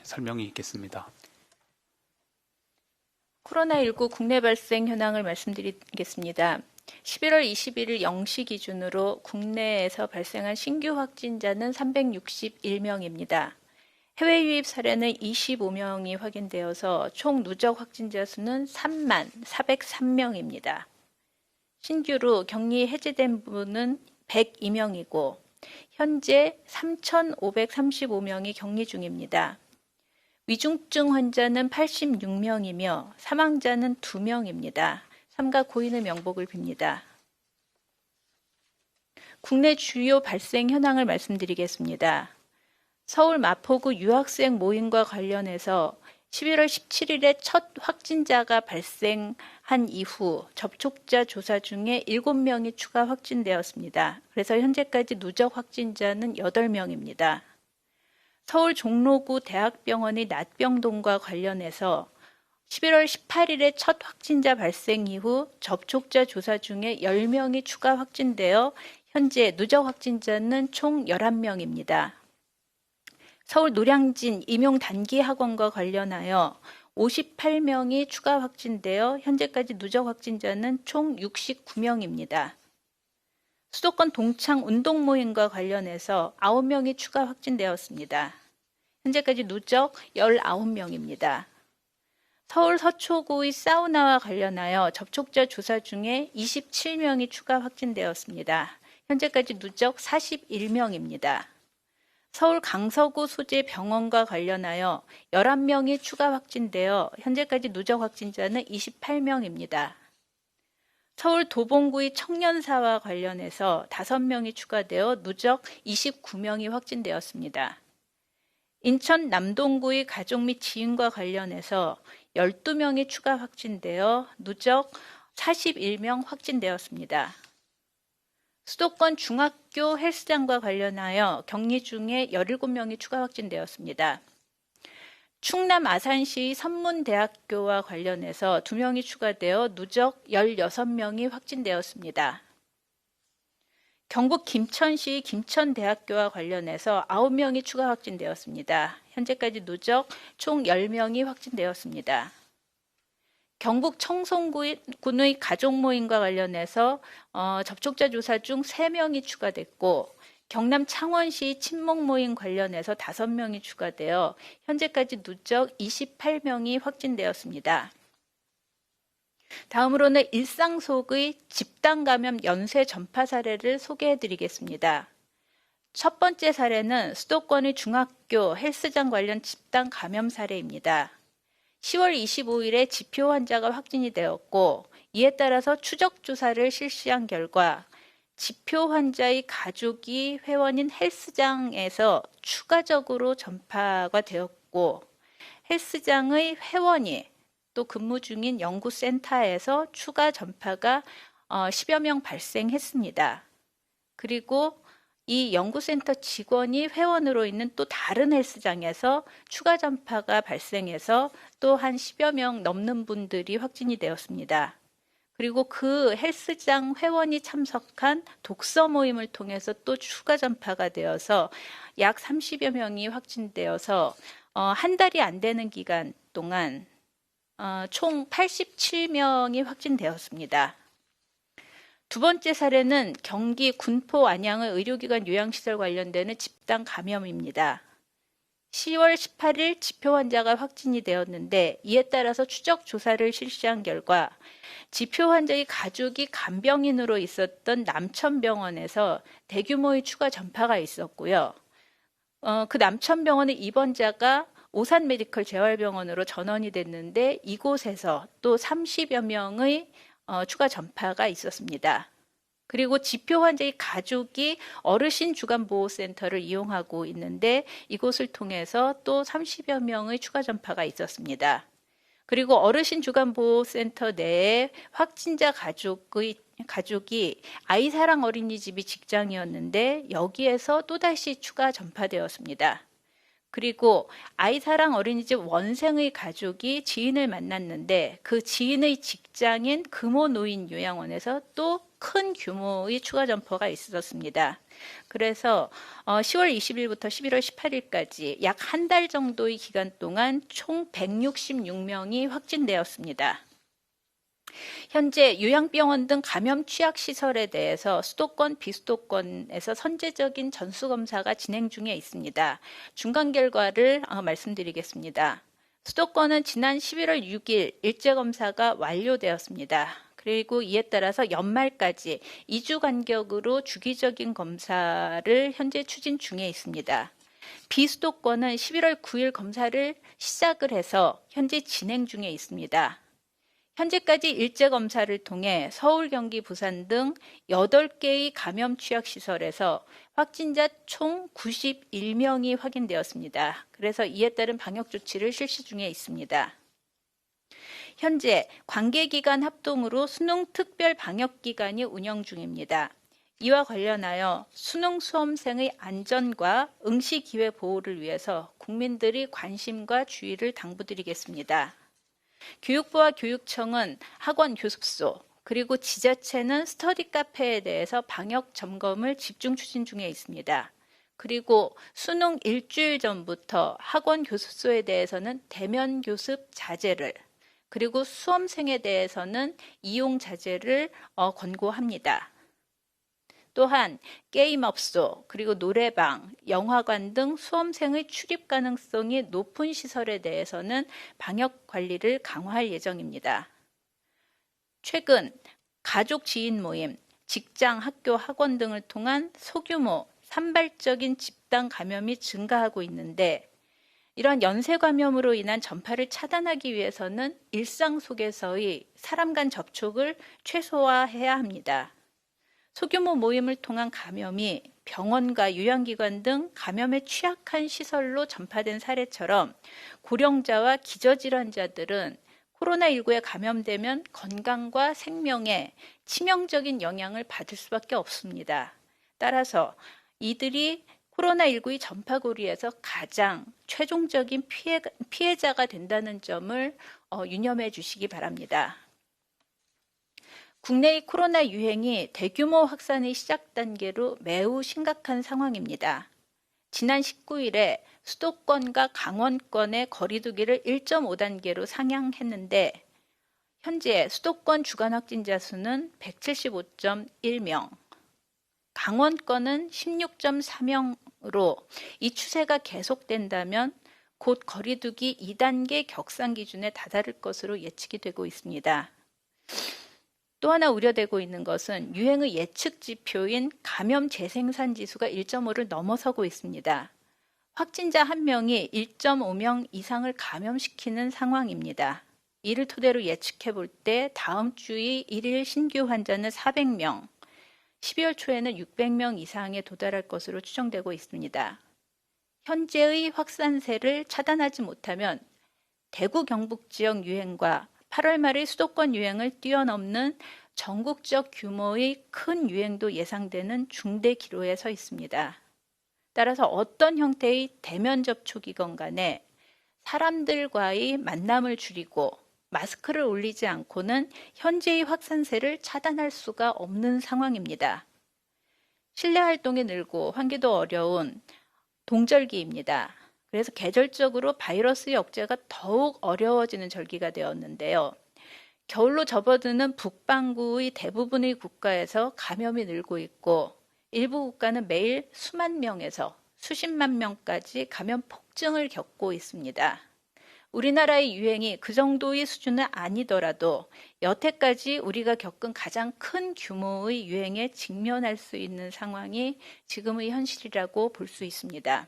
설명이 있겠습니다. 코로나19 국내 발생 현황을 말씀드리겠습니다. 11월 21일 0시 기준으로 국내에서 발생한 신규 확진자는 361명입니다. 해외 유입 사례는 25명이 확인되어서 총 누적 확진자 수는 3만 403명입니다. 신규로 격리 해제된 분은 102명이고 현재 3,535명이 격리 중입니다. 위중증 환자는 86명이며 사망자는 2명입니다. 삼가 고인의 명복을 빕니다. 국내 주요 발생 현황을 말씀드리겠습니다. 서울 마포구 유학생 모임과 관련해서 11월 17일에 첫 확진자가 발생한 이후 접촉자 조사 중에 7명이 추가 확진되었습니다. 그래서 현재까지 누적 확진자는 8명입니다. 서울 종로구 대학병원의 낫병동과 관련해서 11월 18일에 첫 확진자 발생 이후 접촉자 조사 중에 10명이 추가 확진되어 현재 누적 확진자는 총 11명입니다. 서울 노량진 임용단기학원과 관련하여 58명이 추가 확진되어 현재까지 누적 확진자는 총 69명입니다. 수도권 동창 운동모임과 관련해서 9명이 추가 확진되었습니다. 현재까지 누적 19명입니다. 서울 서초구의 사우나와 관련하여 접촉자 조사 중에 27명이 추가 확진되었습니다. 현재까지 누적 41명입니다. 서울 강서구 소재 병원과 관련하여 11명이 추가 확진되어 현재까지 누적 확진자는 28명입니다. 서울 도봉구의 청년사와 관련해서 5명이 추가되어 누적 29명이 확진되었습니다. 인천 남동구의 가족 및 지인과 관련해서 12명이 추가 확진되어 누적 41명 확진되었습니다. 수도권 중학교 헬스장과 관련하여 격리 중에 17명이 추가 확진되었습니다. 충남 아산시 선문대학교와 관련해서 2명이 추가되어 누적 16명이 확진되었습니다. 경북 김천시 김천대학교와 관련해서 9명이 추가 확진되었습니다. 현재까지 누적 총 10명이 확진되었습니다. 경북 청송군의 가족모임과 관련해서 접촉자 조사 중 3명이 추가됐고 경남 창원시 친목모임 관련해서 5명이 추가되어 현재까지 누적 28명이 확진되었습니다. 다음으로는 일상 속의 집단 감염 연쇄 전파 사례를 소개해 드리겠습니다. 첫 번째 사례는 수도권의 중학교 헬스장 관련 집단 감염 사례입니다. 10월 25일에 지표 환자가 확진이 되었고 이에 따라서 추적 조사를 실시한 결과 지표 환자의 가족이 회원인 헬스장에서 추가적으로 전파가 되었고 헬스장의 회원이 또 근무 중인 연구센터에서 추가 전파가 10여 명 발생했습니다. 그리고 이 연구센터 직원이 회원으로 있는 또 다른 헬스장에서 추가 전파가 발생해서 또 한 10여 명 넘는 분들이 확진이 되었습니다. 그리고 그 헬스장 회원이 참석한 독서 모임을 통해서 또 추가 전파가 되어서 약 30여 명이 확진되어서 한 달이 안 되는 기간 동안 총 87명이 확진되었습니다. 두 번째 사례는 경기 군포 안양의 의료기관 요양시설 관련되는 집단 감염입니다. 10월 18일 지표 환자가 확진이 되었는데 이에 따라서 추적 조사를 실시한 결과 지표 환자의 가족이 간병인으로 있었던 남천병원에서 대규모의 추가 전파가 있었고요. 그 남천병원의 입원자가 오산 메디컬 재활병원으로 전원이 됐는데 이곳에서 또 30여 명의 추가 전파가 있었습니다. 그리고 지표 환자의 가족이 어르신 주간보호센터를 이용하고 있는데 이곳을 통해서 또 30여 명의 추가 전파가 있었습니다. 그리고 어르신 주간보호센터 내에 확진자 가족이 아이사랑 어린이집이 직장이었는데 여기에서 또다시 추가 전파되었습니다. 그리고 아이사랑 어린이집 원생의 가족이 지인을 만났는데 그 지인의 직장인 금호노인 요양원에서 또 큰 규모의 추가 전파가 있었습니다. 그래서 10월 20일부터 11월 18일까지 약 한 달 정도의 기간 동안 총 166명이 확진되었습니다. 현재 요양병원 등 감염 취약 시설에 대해서 수도권, 비수도권에서 선제적인 전수검사가 진행 중에 있습니다. 중간 결과를 말씀드리겠습니다. 수도권은 지난 11월 6일 일제검사가 완료되었습니다. 그리고 이에 따라서 연말까지 2주 간격으로 주기적인 검사를 현재 추진 중에 있습니다. 비수도권은 11월 9일 검사를 시작을 해서 현재 진행 중에 있습니다. 현재까지 일제검사를 통해 서울, 경기, 부산 등 8개의 감염 취약 시설에서 확진자 총 91명이 확인되었습니다. 그래서 이에 따른 방역 조치를 실시 중에 있습니다. 현재 관계기관 합동으로 수능 특별 방역기간이 운영 중입니다. 이와 관련하여 수능 수험생의 안전과 응시 기회 보호를 위해서 국민들이 관심과 주의를 당부드리겠습니다. 교육부와 교육청은 학원 교습소, 그리고 지자체는 스터디 카페에 대해서 방역 점검을 집중 추진 중에 있습니다. 그리고 수능 일주일 전부터 학원 교습소에 대해서는 대면 교습 자제를, 그리고 수험생에 대해서는 이용 자제를 권고합니다. 또한 게임업소, 그리고 노래방, 영화관 등 수험생의 출입 가능성이 높은 시설에 대해서는 방역 관리를 강화할 예정입니다. 최근 가족 지인 모임, 직장, 학교, 학원 등을 통한 소규모 산발적인 집단 감염이 증가하고 있는데 이런 연쇄 감염으로 인한 전파를 차단하기 위해서는 일상 속에서의 사람 간 접촉을 최소화해야 합니다. 소규모 모임을 통한 감염이 병원과 요양기관 등 감염에 취약한 시설로 전파된 사례처럼 고령자와 기저질환자들은 코로나19에 감염되면 건강과 생명에 치명적인 영향을 받을 수밖에 없습니다. 따라서 이들이 코로나19의 전파고리에서 가장 최종적인 피해자가 된다는 점을 유념해 주시기 바랍니다. 국내의 코로나 유행이 대규모 확산의 시작 단계로 매우 심각한 상황입니다. 지난 19일에 수도권과 강원권의 거리두기를 1.5단계로 상향했는데 현재 수도권 주간 확진자 수는 175.1명, 강원권은 16.4명으로 이 추세가 계속된다면 곧 거리두기 2단계 격상 기준에 다다를 것으로 예측이 되고 있습니다. 또 하나 우려되고 있는 것은 유행의 예측 지표인 감염 재생산 지수가 1.5를 넘어서고 있습니다. 확진자 1명이 1.5명 이상을 감염시키는 상황입니다. 이를 토대로 예측해 볼 때 다음 주의 1일 신규 환자는 400명, 12월 초에는 600명 이상에 도달할 것으로 추정되고 있습니다. 현재의 확산세를 차단하지 못하면 대구 경북 지역 유행과 8월 말의 수도권 유행을 뛰어넘는 전국적 규모의 큰 유행도 예상되는 중대 기로에 서 있습니다. 따라서 어떤 형태의 대면 접촉이건 간에 사람들과의 만남을 줄이고 마스크를 올리지 않고는 현재의 확산세를 차단할 수가 없는 상황입니다. 실내 활동이 늘고 환기도 어려운 동절기입니다. 그래서 계절적으로 바이러스 억제가 더욱 어려워지는 절기가 되었는데요. 겨울로 접어드는 북반구의 대부분의 국가에서 감염이 늘고 있고 일부 국가는 매일 수만 명에서 수십만 명까지 감염 폭증을 겪고 있습니다. 우리나라의 유행이 그 정도의 수준은 아니더라도 여태까지 우리가 겪은 가장 큰 규모의 유행에 직면할 수 있는 상황이 지금의 현실이라고 볼 수 있습니다.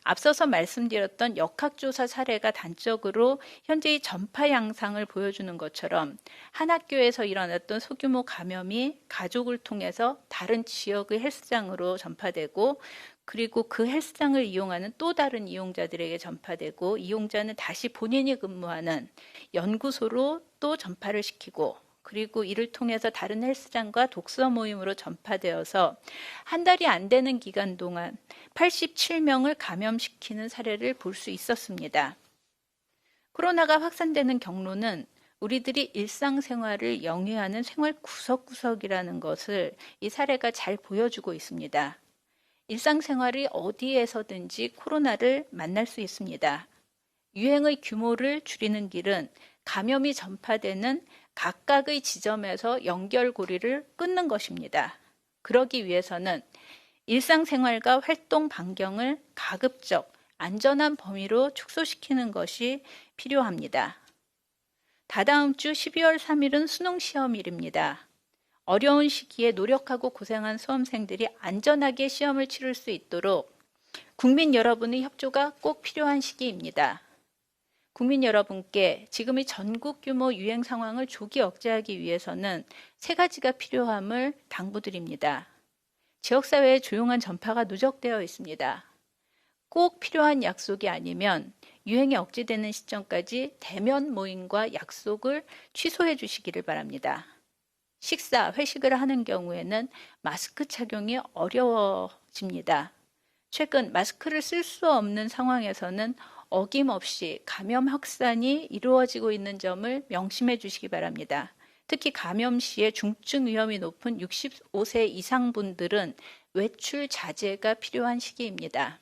앞서서 말씀드렸던 역학조사 사례가 단적으로 현재의 전파 양상을 보여주는 것처럼 한 학교에서 일어났던 소규모 감염이 가족을 통해서 다른 지역의 헬스장으로 전파되고 그리고 그 헬스장을 이용하는 또 다른 이용자들에게 전파되고 이용자는 다시 본인이 근무하는 연구소로 또 전파를 시키고 그리고 이를 통해서 다른 헬스장과 독서 모임으로 전파되어서 한 달이 안 되는 기간 동안 87명을 감염시키는 사례를 볼 수 있었습니다. 코로나가 확산되는 경로는 우리들이 일상생활을 영위하는 생활 구석구석이라는 것을 이 사례가 잘 보여주고 있습니다. 일상생활이 어디에서든지 코로나를 만날 수 있습니다. 유행의 규모를 줄이는 길은 감염이 전파되는 각각의 지점에서 연결고리를 끊는 것입니다. 그러기 위해서는 일상생활과 활동 반경을 가급적 안전한 범위로 축소시키는 것이 필요합니다. 다다음 주 12월 3일은 수능시험일입니다. 어려운 시기에 노력하고 고생한 수험생들이 안전하게 시험을 치를 수 있도록 국민 여러분의 협조가 꼭 필요한 시기입니다. 국민 여러분께 지금의 전국 규모 유행 상황을 조기 억제하기 위해서는 세 가지가 필요함을 당부드립니다. 지역사회의 조용한 전파가 누적되어 있습니다. 꼭 필요한 약속이 아니면 유행이 억제되는 시점까지 대면 모임과 약속을 취소해 주시기를 바랍니다. 식사, 회식을 하는 경우에는 마스크 착용이 어려워집니다. 최근 마스크를 쓸 수 없는 상황에서는 어김없이 감염 확산이 이루어지고 있는 점을 명심해 주시기 바랍니다. 특히 감염 시에 중증 위험이 높은 65세 이상 분들은 외출 자제가 필요한 시기입니다.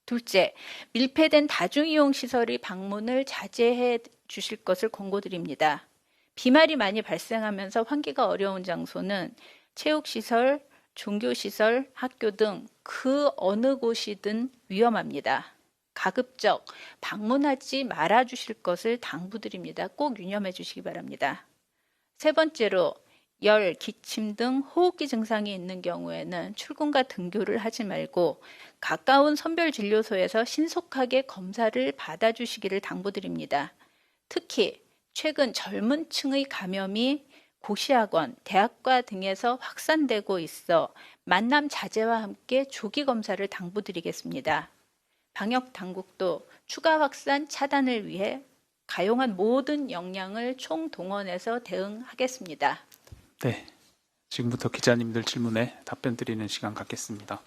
둘째, 밀폐된 다중이용시설의 방문을 자제해 주실 것을 권고드립니다. 비말이 많이 발생하면서 환기가 어려운 장소는 체육시설, 종교시설, 학교 등 그 어느 곳이든 위험합니다. 가급적 방문하지 말아 주실 것을 당부드립니다. 꼭 유념해 주시기 바랍니다. 세 번째로, 열, 기침 등 호흡기 증상이 있는 경우에는 출근과 등교를 하지 말고 가까운 선별진료소에서 신속하게 검사를 받아주시기를 당부드립니다. 특히 최근 젊은 층의 감염이 고시학원, 대학과 등에서 확산되고 있어 만남 자제와 함께 조기 검사를 당부드리겠습니다. 방역 당국도 추가 확산 차단을 위해 가용한 모든 역량을 총동원해서 대응하겠습니다. 네, 지금부터 기자님들 질문에 답변 드리는 시간 갖겠습니다.